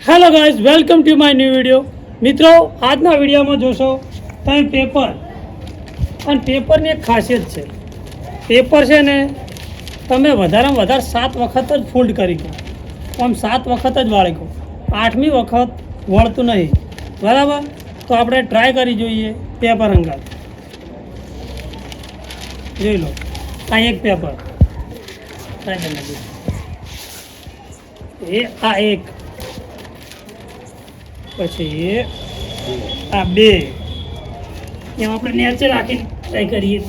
Hello guys, welcome to my new video. મિત્રો, આજના વિડીયોમાં જોશો તમે પેપર. અને પેપરની એક ખાસિયત છે. પેપર છે ને તમે વધારેમાં વધારે 7 વખત જ ફોલ્ડ કરી દો. આમ 7 વખત જ વાળી કહો, 8મી વખત વળતું નહીં. બરાબર? તો આપણે ટ્રાય કરી જોઈએ પેપર અંગાત. જોઈ લો, આ એક પેપર ટ્રાય કરી નાખીએ. આ એક, પછી આ 2, એમ આપણે નીચે રાખીને ટ્રાય કરીએ.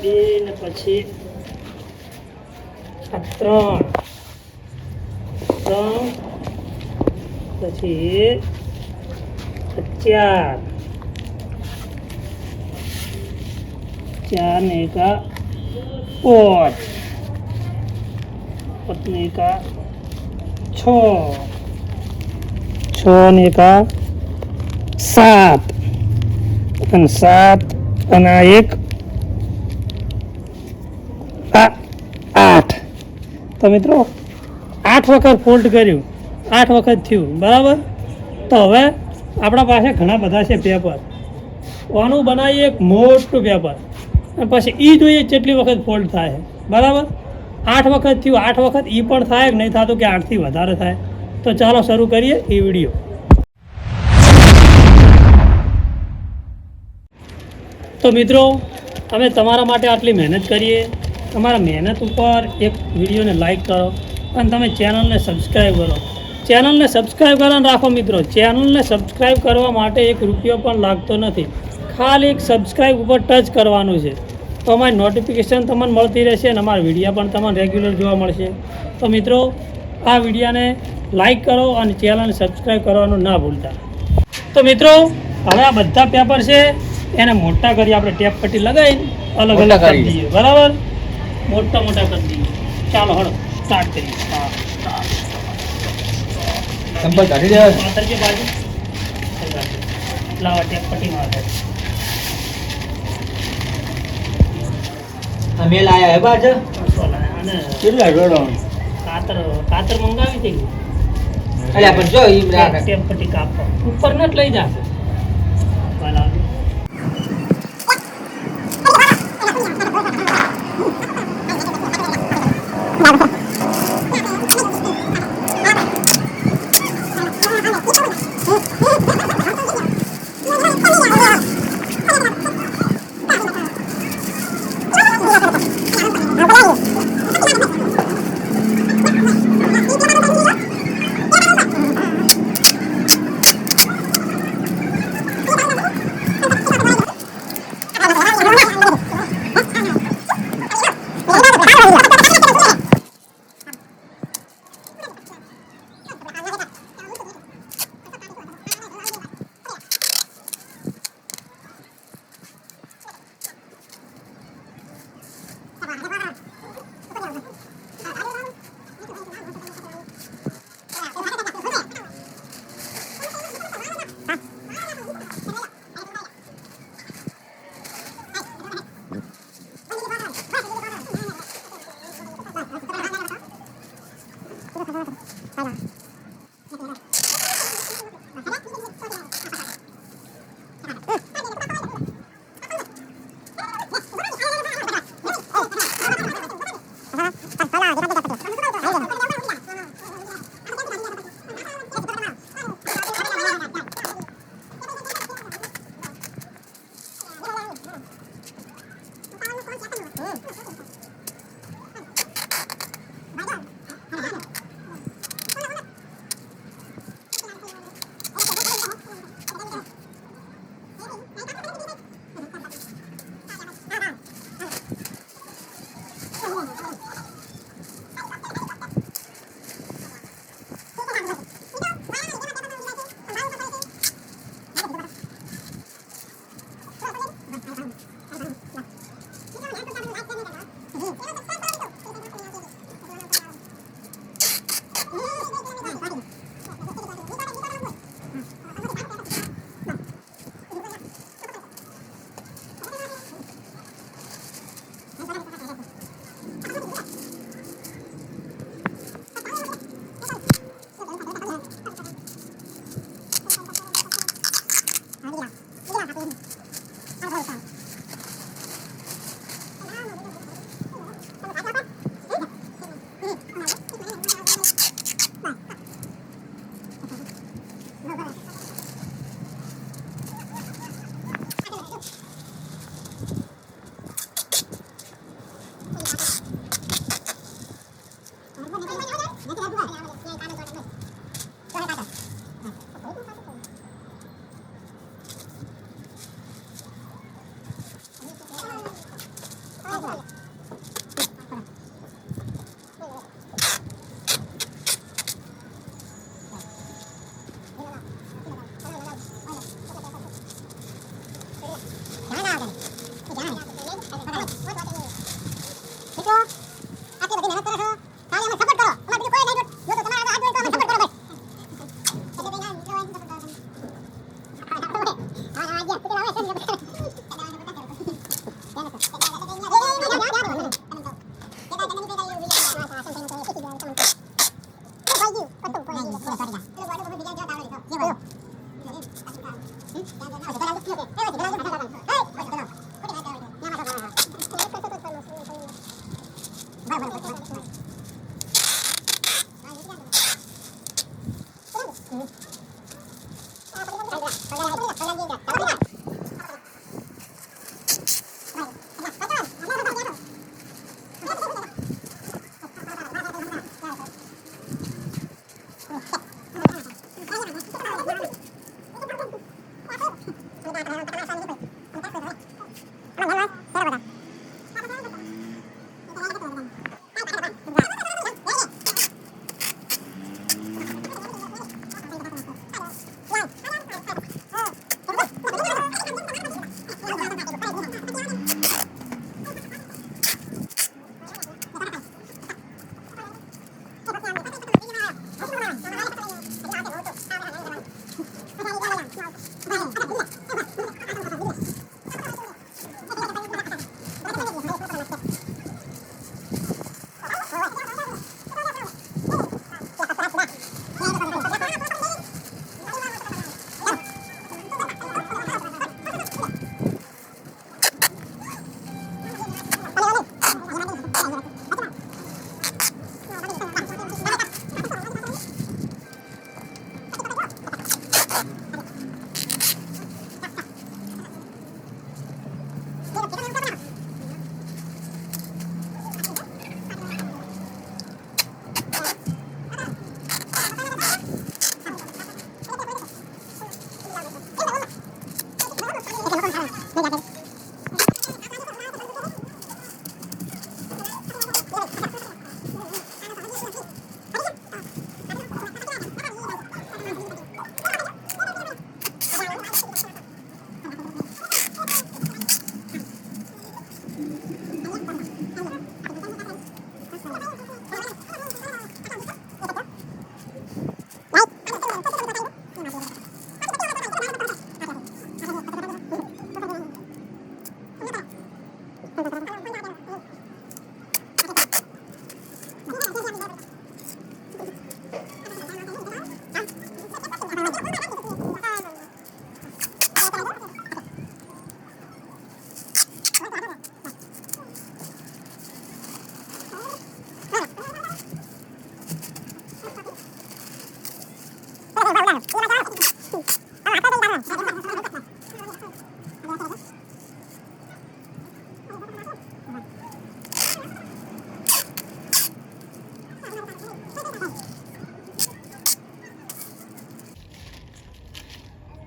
2 ને પછી આ 3, પછી 4 ને એક 5 ને એક 6 ને એક 7 અને 7 અને આ એક 8. તો મિત્રો 8 વખત ફોલ્ડ કર્યું, 8 વખત થયું. બરાબર? તો હવે આપણા પાસે ઘણા બધા છે પેપર. આનું બનાવીએ એક મોટું પેપર અને પછી એ જોઈએ કેટલી વખત ફોલ્ડ થાય. બરાબર? 8 વખત થયું, 8 વખત એ પણ થાય કે નહીં થતું કે 8થી વધારે થાય. તો ચાલો શરૂ કરીએ એ વિડીયો. તો મિત્રો, અમે તમારા માટે આટલી મહેનત કરીએ. તમારા મહેનત ઉપર એક વિડીયોને લાઈક કરો અને તમે ચેનલને સબસ્ક્રાઈબ કરો. ચેનલને સબસ્ક્રાઈબ કરવાનું રાખો મિત્રો. ચેનલને સબસ્ક્રાઈબ કરવા માટે 1 રૂપિયો પણ લાગતો નથી. ખાલી એક સબસ્ક્રાઈબ ઉપર ટચ કરવાનું છે તો અમારી નોટિફિકેશન તમને મળતી રહેશે અને અમારા વિડીયો પણ તમને રેગ્યુલર જોવા મળશે. તો મિત્રો, આ વિડીયોને લાઈક કરો અને ચેનલને સબસ્ક્રાઈબ કરવાનું ના ભૂલતા. તો મિત્રો, હવે આ બધા પેપર છે એને મોટા કરી આપણે ટેપ પટ્ટી લગાવીને અલગ અલગ કરી દઈએ. બરાબર? મોટા કરી દઈએ. ચાલો હળો સ્ટાર્ટ કરીએ. સંપલ કાઢી દે. બાજુ લાવા ટેપ પટ્ટી મારે. અમે લાયા હે બાજ અને કેટલા જોડો કાતર મંગાવી હતી. અલ્યા પણ જો ઈમ રાખે ટેપ પટ્ટી કાપવા ઉપર ન જ લઈ જાશે.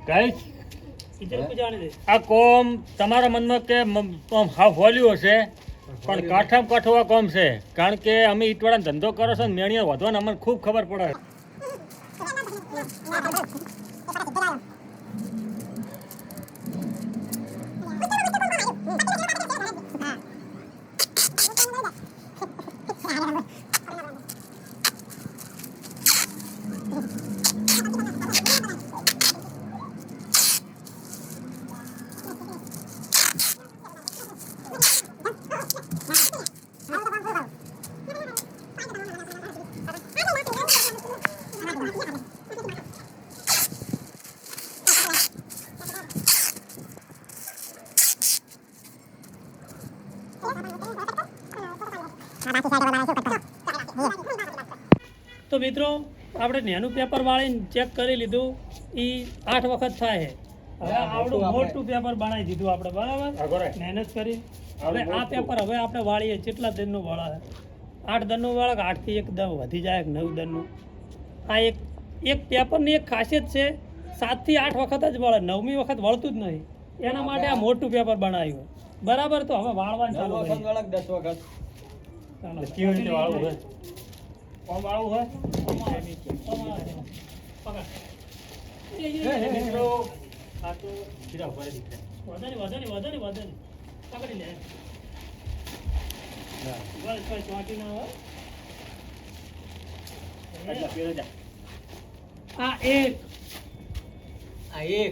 ગાઈસ ઇધર કો જાને દે આ કોમ તમારા મનમાં કે હાવ હોલ્યું હશે પણ કાઠામાં કાઠું આ કોમ છે કારણ કે અમે ઈટવાળાનો ધંધો કરો છો ને મેણીઓ વધવાને અમને ખૂબ ખબર પડે. તો મિત્રો આપણે નેનું પેપર વાળીને ચેક કરી લીધું એ 8 વખત થાય છે. હવે આવડું મોટું પેપર બનાવી દીધું આપણે બરાબર મહેનત કરી. હવે આ પેપર હવે આપણે વાળીએ કેટલા દનનું વાળા છે 8 દનનું વાળા કે 8 થી 1 દન વધી જાય 9 દનનું. આ એક પેપરની એક ખાસિયત છે 7 થી 8 વખત જ વળે 9મી વખત વળતું જ નહીં. એના માટે આ મોટું પેપર બનાવ્યું બરાબર. તો હવે વાળવાનું ચાલુ કરીએ. 10 વખત ચાલો કેવી રીતે વાળવું છે? ઓમ વાળવું હોય પકડ મિત્રો આ તો સીધા ઉપર દીકરા વધારે પકડી લે બસ કોઈ ચોંટી ના હોય. આ એક આ એક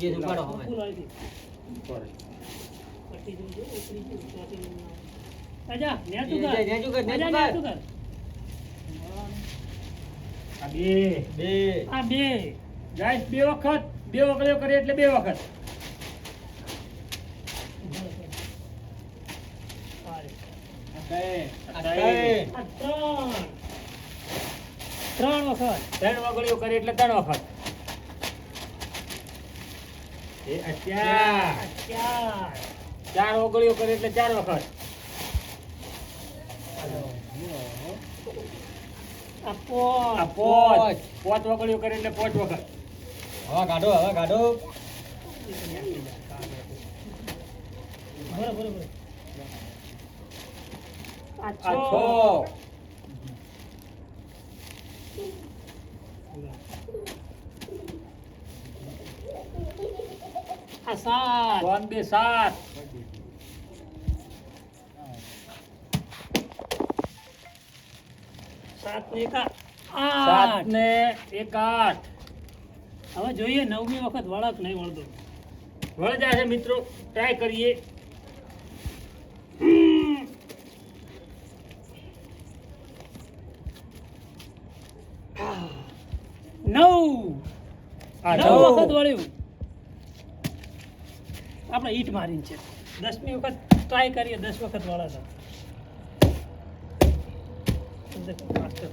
ये ઉપાડો હવે આજા નેતું કર નેતું કર, નેતું કર. આજા નેતું કર બે બે આ બે ગાઈસ બે વખત બે વગળીઓ કરી એટલે બે વખત બે આ ત્રણ વખત ત્રણ વગળીઓ કરી એટલે ત્રણ વખત એ આ ચાર આ ચાર ચાર વગળીઓ કરી એટલે ચાર વખત આ આ પાંચ પોચ પોચ વગળીઓ કરી એટલે પોચ વખત હવે કાઢો બરોબર આ આ છ છ આ સાત ત્રણ બે સાત સાત ને એક સાત આઠ ને એક આઠ હવે જોઈએ નવમી વખત વળક નહીં વળતો વળી જાય છે મિત્રો ટ્રાય કરીએ નવ આ નવ નવ. વખત વળ્યું આપણે ઈટ મારીને છે 10મી વખત ટ્રાય કરીએ 10 વખત વળાતા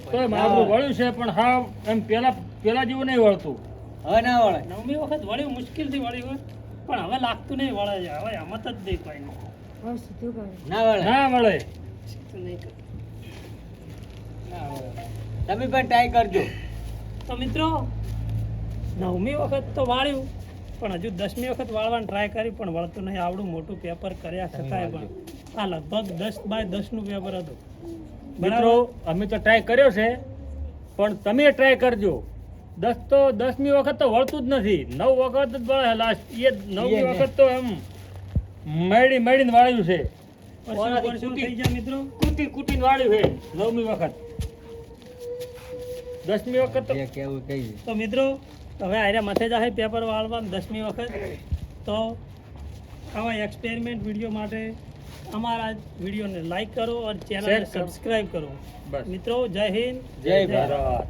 તોય મારું વળ્યું છે પણ હા એમ પેલા જેવું નહીં વળતું હવે ના વળે નવમી વખત વળ્યું મુશ્કેલથી વળ્યું પણ હવે લાગતું નહીં વળે છે હવે આમત જ નહીં કોઈ ના વળે ના વળે નહીં કરે. તમે પણ ટ્રાય કરજો તો મિત્રો નવમી વખત તો વાળ્યું પણ હજુ 10મી વખત વાળવાની ટ્રાય કરી પણ વળતું નહીં આવડું મોટું પેપર કર્યા છતાંય પણ આ લગભગ 10 બાય 10નું પેપર હતું મિત્રો અમે તો ટ્રાય કર્યો છે પણ તમે ટ્રાય કરજો 10મી વખત તો વળતું જ નથી 9 વખત જ વળે લાસ્ટ એ 9મી વખત તો એમ મળીને વાળ્યું છે પરસું થઈ જાય મિત્રો કૂટીને વાળ્યું છે 9મી વખત 10મી વખત તો કેવું કઈ તો મિત્રો હવે આર્યા માથે જાય પેપર વાળવા 10મી વખત તો આવા એક્સપેરિમેન્ટ વિડીયો માટે અમારા વિડીયોને લાઈક કરો અને ચેનલને Share કરો. સબસ્ક્રાઇબ કરો બસ મિત્રો જય હિન્દ જય ભારત ભારત